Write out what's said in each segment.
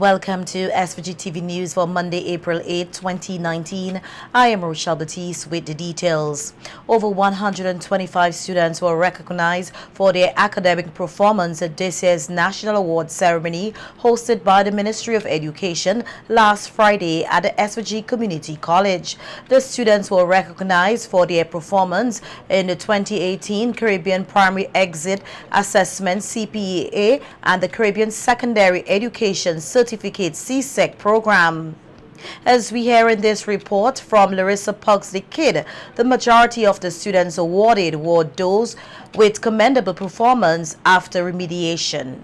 Welcome to SVG-TV News for Monday, April 8, 2019. I am Rochelle Batiste with the details. Over 125 students were recognized for their academic performance at this year's National Award Ceremony hosted by the Ministry of Education last Friday at the SVG Community College. The students were recognized for their performance in the 2018 Caribbean Primary Exit Assessment CPEA and the Caribbean Secondary Education Certificate CSEC program. As we hear in this report from Larissa Pugsley-Kidd, the majority of the students awarded were those with commendable performance after remediation.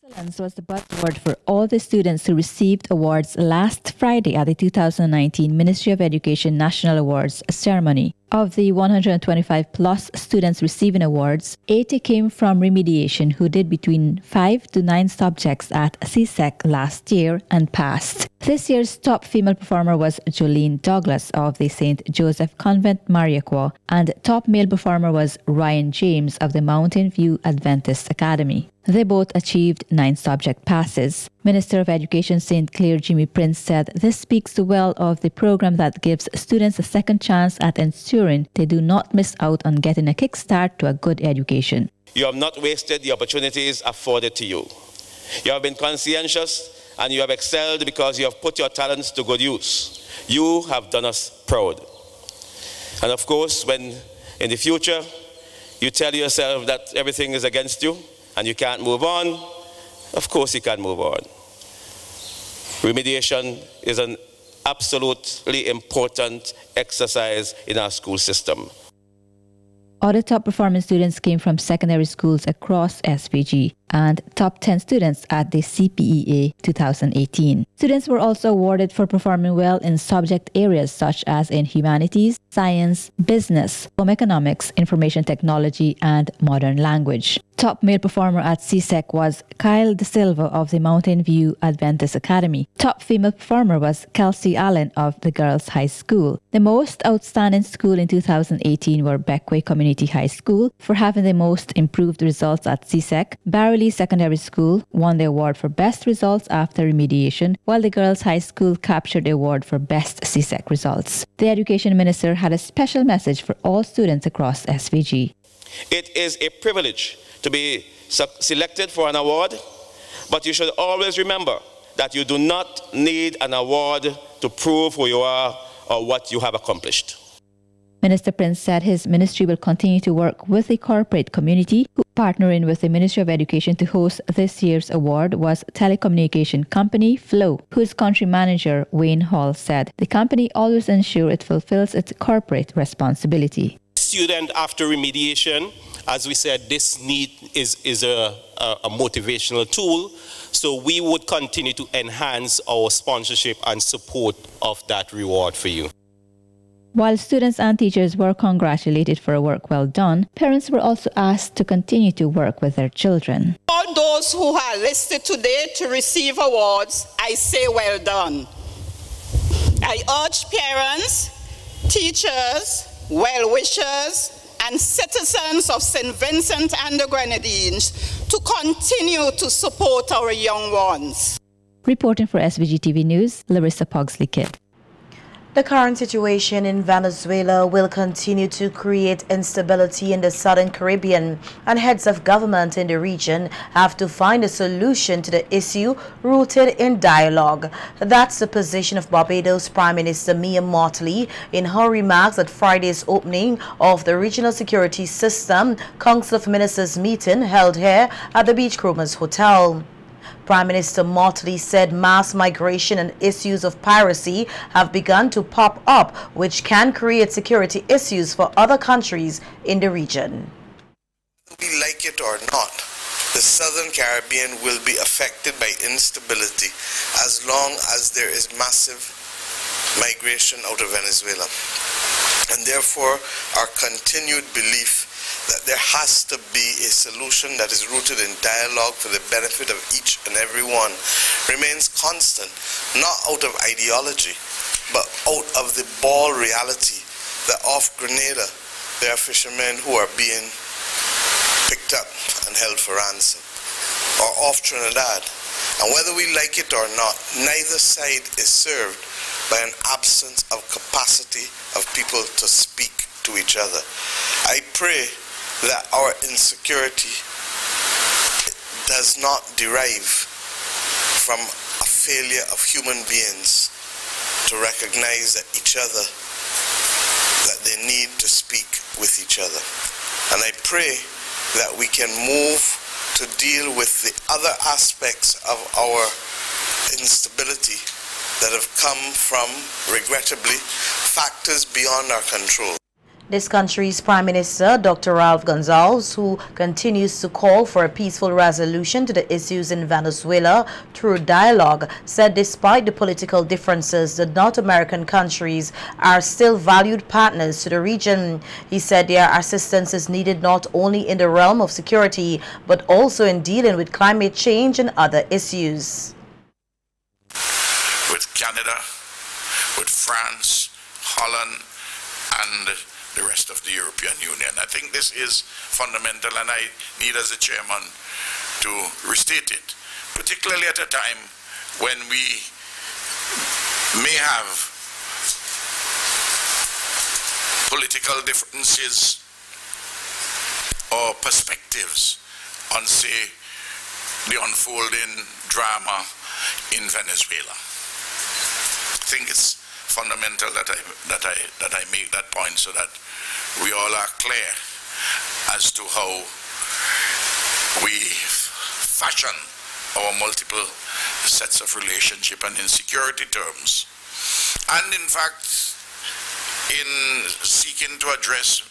Excellence was the buzzword for all the students who received awards last Friday at the 2019 Ministry of Education National Awards ceremony. Of the 125 plus students receiving awards, 80 came from remediation who did between 5 to 9 subjects at CSEC last year and passed. This year's top female performer was Jolene Douglas of the St. Joseph Convent, Mariaqua, and top male performer was Ryan James of the Mountain View Adventist Academy. They both achieved 9 subject passes. Minister of Education St. Clair Jimmy Prince said this speaks well of the program that gives students a second chance at ensuring they do not miss out on getting a kickstart to a good education. You have not wasted the opportunities afforded to you. You have been conscientious and you have excelled because you have put your talents to good use. You have done us proud. And of course, when in the future you tell yourself that everything is against you and you can't move on, of course you can't move on. Remediation is an absolutely important exercise in our school system. Other top performing students came from secondary schools across SVG and top 10 students at the CPEA 2018. Students were also awarded for performing well in subject areas such as in humanities, science, business, home economics, information technology, and modern language. Top male performer at CSEC was Kyle De Silva of the Mountain View Adventist Academy. Top female performer was Kelsey Allen of the Girls High School. The most outstanding school in 2018 were Beckway Community High School for having the most improved results at CSEC. Barrowley Secondary School won the award for best results after remediation, while the Girls High School captured the award for best CSEC results. The Education Minister had a special message for all students across SVG. It is a privilege to be selected for an award, but you should always remember that you do not need an award to prove who you are or what you have accomplished. Minister Prince said his ministry will continue to work with the corporate community. Partnering with the Ministry of Education to host this year's award was telecommunication company Flow, whose country manager Wayne Hall said the company always ensures it fulfills its corporate responsibility. Student after remediation, as we said, this need is a motivational tool, so we would continue to enhance our sponsorship and support of that reward for you. While students and teachers were congratulated for a work well done, parents were also asked to continue to work with their children. All those who are listed today to receive awards, I say well done. I urge parents, teachers, well-wishers, and citizens of St. Vincent and the Grenadines to continue to support our young ones. Reporting for SVG-TV News, Larissa Pugsley-Kidd. The current situation in Venezuela will continue to create instability in the Southern Caribbean, and heads of government in the region have to find a solution to the issue rooted in dialogue. That's the position of Barbados Prime Minister Mia Mottley in her remarks at Friday's opening of the Regional Security System Council of Ministers meeting held here at the Beachcombers Hotel. Prime Minister Mottley said mass migration and issues of piracy have begun to pop up, which can create security issues for other countries in the region. We like it or not, the Southern Caribbean will be affected by instability as long as there is massive migration out of Venezuela. And therefore, our continued belief that there has to be a solution that is rooted in dialogue for the benefit of each and every one remains constant, not out of ideology, but out of the bald reality that off Grenada there are fishermen who are being picked up and held for ransom, or off Trinidad And whether we like it or not, neither side is served by an absence of capacity of people to speak to each other. I pray that our insecurity does not derive from a failure of human beings to recognize that each other, that they need to speak with each other. And I pray that we can move to deal with the other aspects of our instability that have come from, regrettably, factors beyond our control. This country's Prime Minister, Dr. Ralph Gonsalves, who continues to call for a peaceful resolution to the issues in Venezuela through dialogue, said despite the political differences, the North American countries are still valued partners to the region. He said their assistance is needed not only in the realm of security, but also in dealing with climate change and other issues. With Canada, with France, Holland, and the rest of the European Union. I think this is fundamental, and I need, as a chairman, to restate it, particularly at a time when we may have political differences or perspectives on, say, the unfolding drama in Venezuela. I think it's fundamental that I make that point so that we all are clear as to how we fashion our multiple sets of relationship and in security terms, and in fact in seeking to address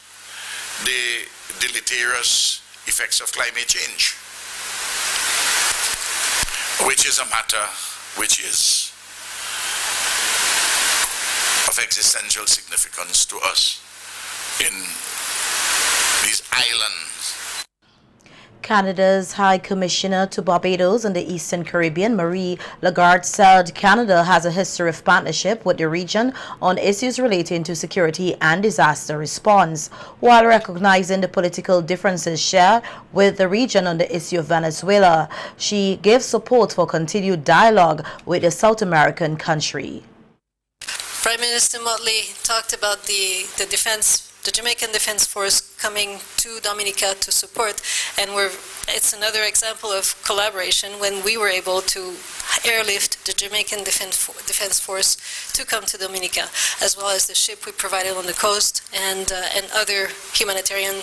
the deleterious effects of climate change, which is a matter which is of existential significance to us in these islands. Canada's High Commissioner to Barbados and the Eastern Caribbean, Marie Lagarde, said Canada has a history of partnership with the region on issues relating to security and disaster response, while recognizing the political differences shared with the region on the issue of Venezuela. She gave support for continued dialogue with the South American country. Prime Minister Motley talked about the Jamaican Defense Force coming to Dominica to support, and it's another example of collaboration when we were able to airlift the Jamaican Defense Force to come to Dominica, as well as the ship we provided on the coast and other humanitarian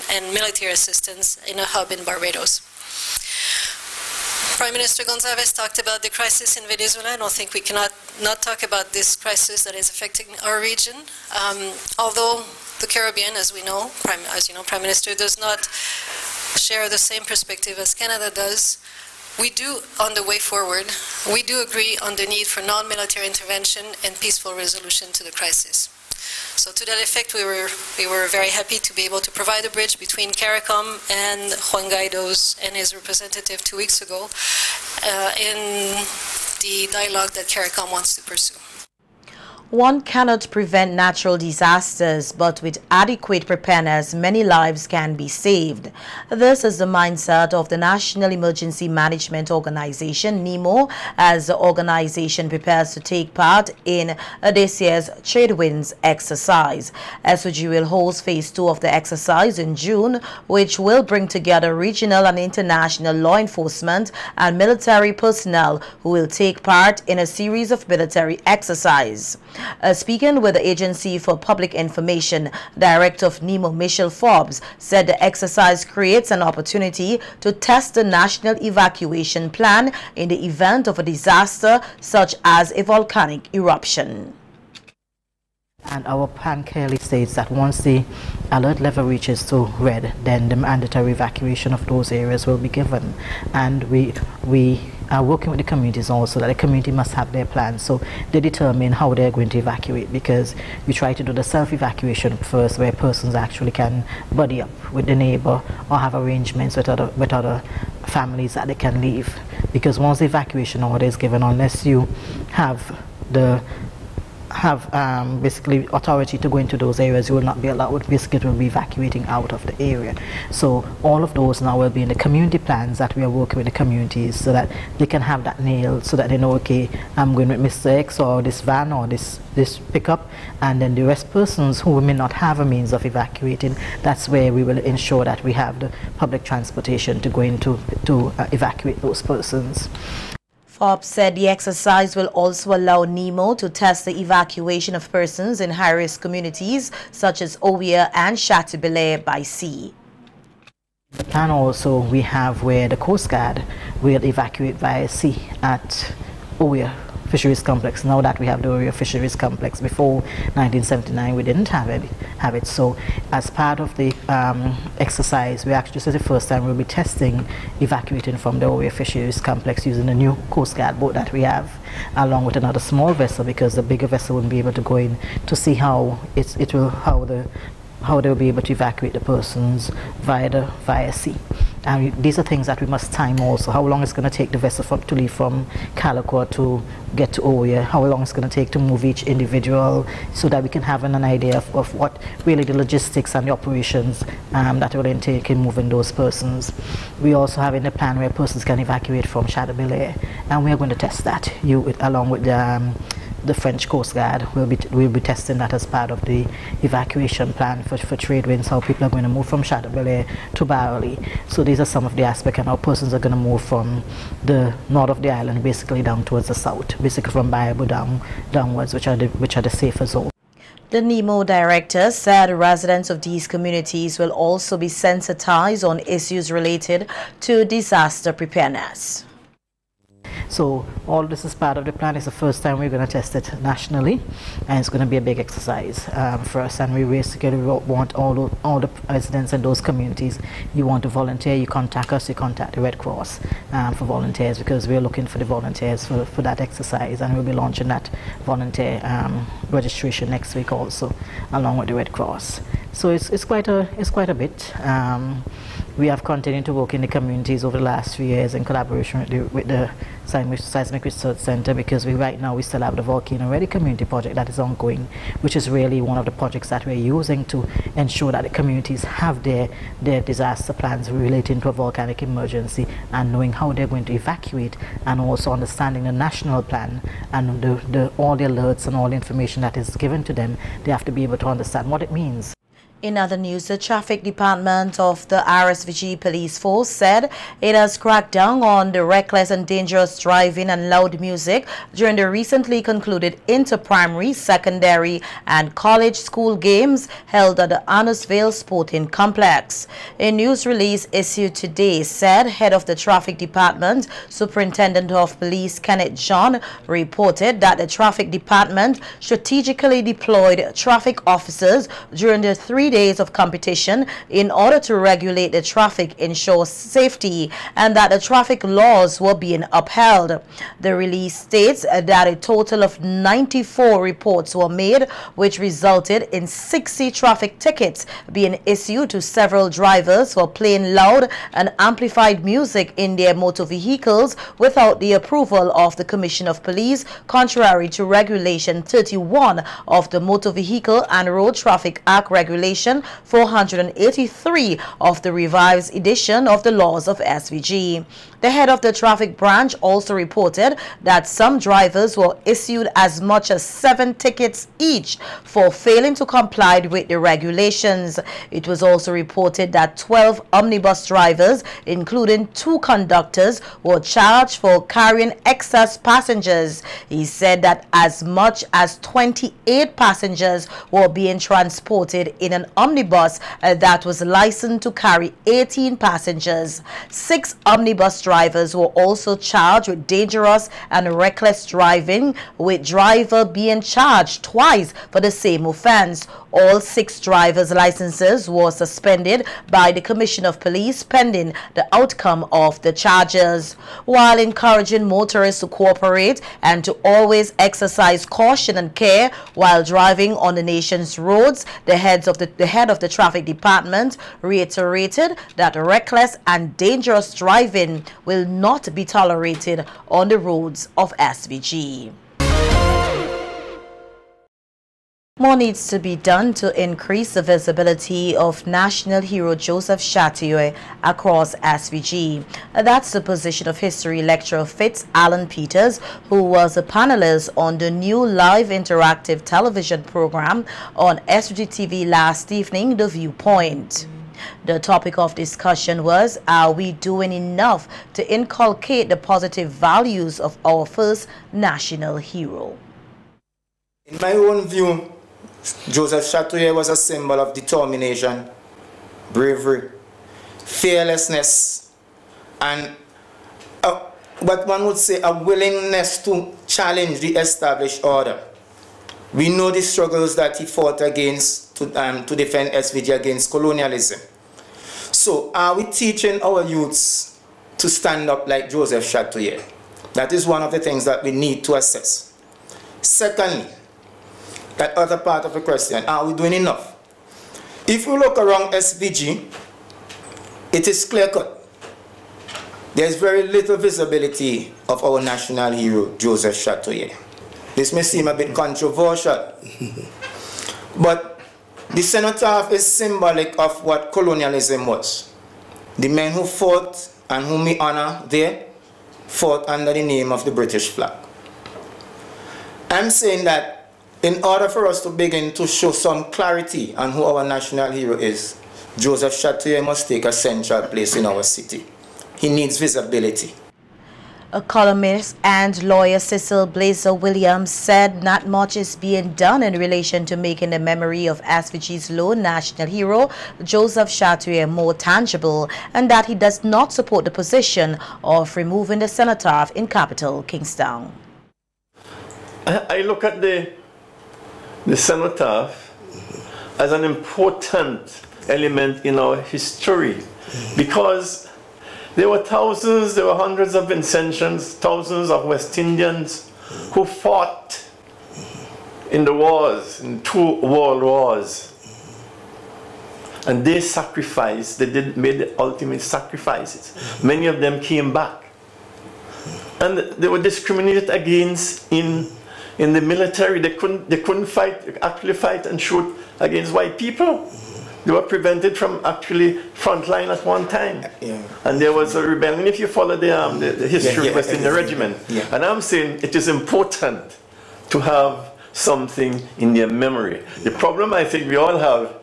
and military assistance in a hub in Barbados. Prime Minister Gonsalves talked about the crisis in Venezuela. I don't think we cannot not talk about this crisis that is affecting our region. Although the Caribbean, as you know, Prime Minister, does not share the same perspective as Canada does, we do, on the way forward, we do agree on the need for non-military intervention and peaceful resolution to the crisis. So to that effect, we were very happy to be able to provide a bridge between CARICOM and Juan Guaido's and his representative 2 weeks ago in the dialogue that CARICOM wants to pursue. One cannot prevent natural disasters, but with adequate preparedness, many lives can be saved. This is the mindset of the National Emergency Management Organization, NEMO, as the organization prepares to take part in this year's Tradewinds exercise. SVG will host Phase 2 of the exercise in June, which will bring together regional and international law enforcement and military personnel who will take part in a series of military exercises. Speaking with the Agency for Public Information, Director of NEMO, Michelle Forbes, said the exercise creates an opportunity to test the national evacuation plan in the event of a disaster such as a volcanic eruption. And our plan clearly states that once the alert level reaches to red, then the mandatory evacuation of those areas will be given. And we are working with the communities also, that the community must have their plans, so they determine how they're going to evacuate, because we try to do the self-evacuation first, where persons actually can buddy up with the neighbor or have arrangements with other families that they can leave. Because once the evacuation order is given, unless you have the have basically authority to go into those areas, you will not be allowed. Basically, it will be evacuating out of the area. So all of those now will be in the community plans that we are working with the communities, so that they can have that nailed, so that they know, okay, I'm going with Mr. X or this van or this pickup, and then the rest persons who may not have a means of evacuating, that's where we will ensure that we have the public transportation to go into to evacuate those persons. Forbes said the exercise will also allow NEMO to test the evacuation of persons in high-risk communities such as Owia and Shatibele by sea. The plan also we have where the Coast Guard will evacuate via sea at Owia Fisheries Complex. Now that we have the Owia Fisheries Complex, before 1979 we didn't have it. So as part of the exercise, we actually, this is the first time we'll be testing evacuating from the Owia Fisheries Complex using the new Coast Guard boat that we have, along with another small vessel, because the bigger vessel wouldn't be able to go in to see how they'll be able to evacuate the persons via sea. And these are things that we must time also. How long it's going to take the vessel to leave from Calicut to get to Owia, how long it's going to take to move each individual, so that we can have an idea of what really the logistics and the operations that will entail in moving those persons. We also have in the plan where persons can evacuate from Shatibele, and we are going to test that along with the French Coast Guard. We'll be testing that as part of the evacuation plan for trade winds, how people are going to move from Shatibele to Barley. So these are some of the aspects, and how persons are going to move from the north of the island basically down towards the south, basically from Baibu downwards, which are the safer zones. The NEMO director said residents of these communities will also be sensitized on issues related to disaster preparedness. So all this is part of the plan. It's the first time we're going to test it nationally, and it's going to be a big exercise for us. And we basically want all the residents in those communities. You want to volunteer, you contact us, you contact the Red Cross for volunteers, because we're looking for the volunteers for that exercise, and we'll be launching that volunteer registration next week also, along with the Red Cross. So it's quite a bit. We have continued to work in the communities over the last 3 years in collaboration with the Seismic Research Center, because right now we still have the Volcano Ready community project that is ongoing, which is really one of the projects that we're using to ensure that the communities have their disaster plans relating to a volcanic emergency, and knowing how they're going to evacuate, and also understanding the national plan and all the alerts and all the information that is given to them. They have to be able to understand what it means. In other news, the traffic department of the SVG police force said it has cracked down on the reckless and dangerous driving and loud music during the recently concluded inter-primary, secondary and college school games held at the Annisvale Sporting Complex. A news release issued today said head of the traffic department, Superintendent of Police Kenneth John, reported that the traffic department strategically deployed traffic officers during the 3 days of competition in order to regulate the traffic, ensure safety, and that the traffic laws were being upheld. The release states that a total of 94 reports were made, which resulted in 60 traffic tickets being issued to several drivers for playing loud and amplified music in their motor vehicles without the approval of the Commission of Police, contrary to Regulation 31 of the Motor Vehicle and Road Traffic Act Regulation 483 of the revised edition of the laws of SVG. The head of the traffic branch also reported that some drivers were issued as much as 7 tickets each for failing to comply with the regulations. It was also reported that 12 omnibus drivers, including 2 conductors, were charged for carrying excess passengers. He said that as much as 28 passengers were being transported in an omnibus that was licensed to carry 18 passengers. 6 omnibus drivers were also charged with dangerous and reckless driving, with driver being charged twice for the same offense. All 6 drivers' licenses were suspended by the Commission of Police pending the outcome of the charges. While encouraging motorists to cooperate and to always exercise caution and care while driving on the nation's roads, the head of the traffic department reiterated that reckless and dangerous driving will not be tolerated on the roads of SVG. More needs to be done to increase the visibility of national hero Joseph Chatouye across SVG. That's the position of history lecturer Fitz Alan Peters, who was a panelist on the new live interactive television program on SVG-TV last evening, The Viewpoint. The topic of discussion was, are we doing enough to inculcate the positive values of our first national hero? In my own view, Joseph Chatouye was a symbol of determination, bravery, fearlessness, and what one would say a willingness to challenge the established order. We know the struggles that he fought against to defend SVG against colonialism. So are we teaching our youths to stand up like Joseph Chatouye? That is one of the things that we need to assess. Secondly, that other part of the question, are we doing enough? If we look around SVG, it is clear-cut. There is very little visibility of our national hero, Joseph Chatouye. This may seem a bit controversial, but the cenotaph is symbolic of what colonialism was. The men who fought and whom we honor there fought under the name of the British flag. I'm saying that in order for us to begin to show some clarity on who our national hero is, Joseph Chatouye must take a central place in our city. He needs visibility. A columnist and lawyer Cecil Blazer Williams said not much is being done in relation to making the memory of SVG's lone national hero, Joseph Chatouye, more tangible, and that he does not support the position of removing the cenotaph in capital Kingstown. I look at the cenotaph as an important element in our history, because there were thousands, there were hundreds of Vincentians, thousands of West Indians who fought in the wars, in 2 world wars. And they sacrificed, made the ultimate sacrifices. Many of them came back. And they were discriminated against in the military. They couldn't actually fight and shoot against white people. They were prevented from actually frontline at one time. Yeah. And there was a rebellion. If you follow the history of West Indian Regiment, and I'm saying it is important to have something in their memory. The problem I think we all have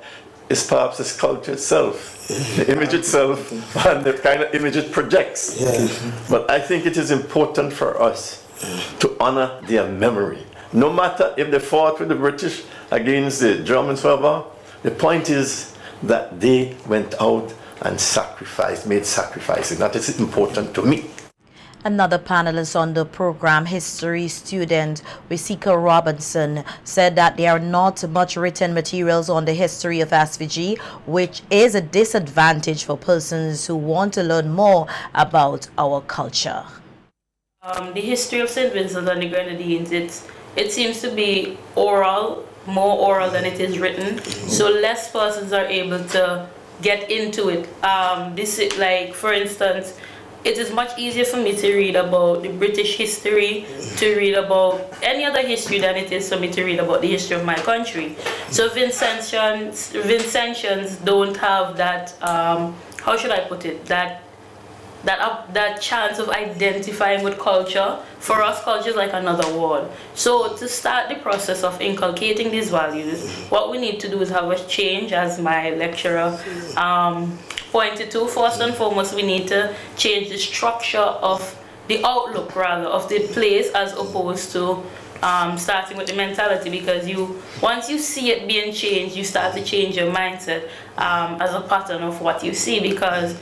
is perhaps the sculpture itself, the image itself, and the kind of image it projects. Yeah. But I think it is important for us to honor their memory. No matter if they fought with the British against the Germans, whatever, the point is that they went out and sacrificed, made sacrifices. That is important to me. Another panelist on the program, history student Wisika Robinson, said that there are not much written materials on the history of SVG, which is a disadvantage for persons who want to learn more about our culture. The history of St. Vincent and the Grenadines, it seems to be oral, more oral than it is written, so less persons are able to get into it. This is like, for instance, it is much easier for me to read about the British history, to read about any other history than it is for me to read about the history of my country. So Vincentians don't have that, how should I put it, that chance of identifying with culture. For us, culture is like another word. So to start the process of inculcating these values, what we need to do is have a change, as my lecturer pointed to. First and foremost, we need to change the structure of the outlook, rather, of the place, as opposed to starting with the mentality, because once you see it being changed, you start to change your mindset as a pattern of what you see. Because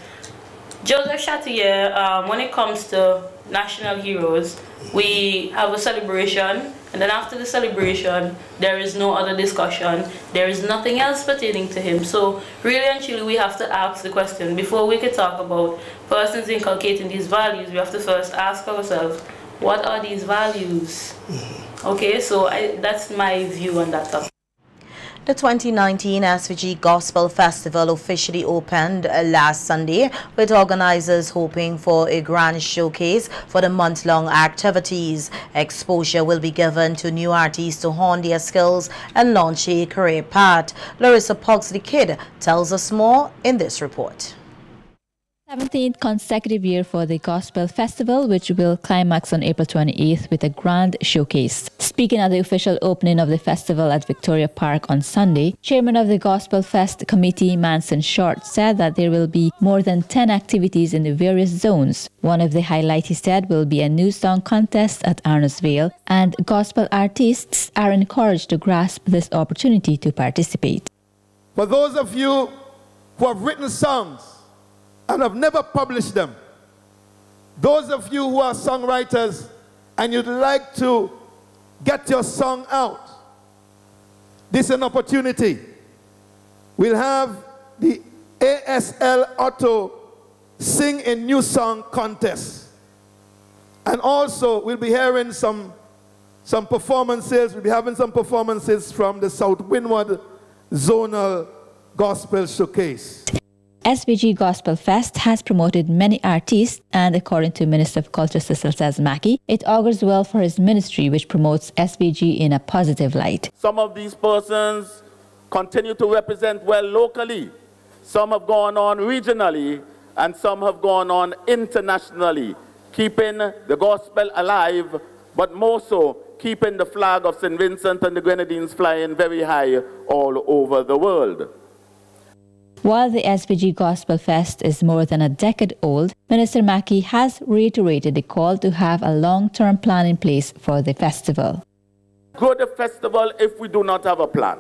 Joseph Chatouye, when it comes to national heroes, we have a celebration, and then after the celebration, there is no other discussion. There is nothing else pertaining to him. So really and truly, we have to ask the question, before we can talk about persons inculcating these values, we have to first ask ourselves, what are these values? Okay, so that's my view on that topic. The 2019 SVG Gospel Festival officially opened last Sunday, with organizers hoping for a grand showcase for the month-long activities. Exposure will be given to new artists to hone their skills and launch a career path. Larissa Pugsley Kidd tells us more in this report. 17th consecutive year for the Gospel Festival, which will climax on April 28th with a grand showcase. Speaking at the official opening of the festival at Victoria Park on Sunday, Chairman of the Gospel Fest Committee, Manson Short, said that there will be more than 10 activities in the various zones. One of the highlights, he said, will be a new song contest at Arnoldsville, and gospel artists are encouraged to grasp this opportunity to participate. For those of you who have written songs and have never published them, those of you who are songwriters and you'd like to get your song out, this is an opportunity. We'll have the ASL Auto Sing a New Song contest. And also we'll be hearing some performances. We'll be having some performances from the South Windward Zonal Gospel Showcase. SVG Gospel Fest has promoted many artists, and according to Minister of Culture Cecil Mackey, it augurs well for his ministry, which promotes SVG in a positive light. Some of these persons continue to represent well locally. Some have gone on regionally, and some have gone on internationally, keeping the gospel alive, but more so keeping the flag of St. Vincent and the Grenadines flying very high all over the world. While the SVG Gospel Fest is more than a decade old, Minister Mackey has reiterated the call to have a long-term plan in place for the festival. Good festival if we do not have a plan.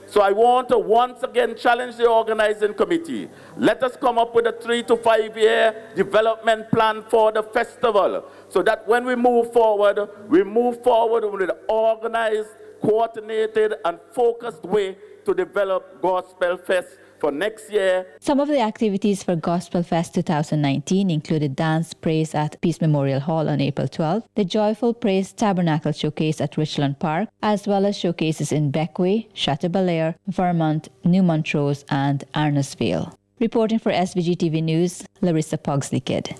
So I want to once again challenge the organizing committee. Let us come up with a 3 to 5 year development plan for the festival, so that when we move forward with an organized, coordinated and focused way to develop Gospel Fest for next year. Some of the activities for Gospel Fest 2019 included Dance Praise at Peace Memorial Hall on April 12, the Joyful Praise Tabernacle Showcase at Richland Park, as well as showcases in Beckway, Chateaubelair, Vermont, New Montrose and Arnoldsville. Reporting for SVG-TV News, Larissa Pugsley Kidd.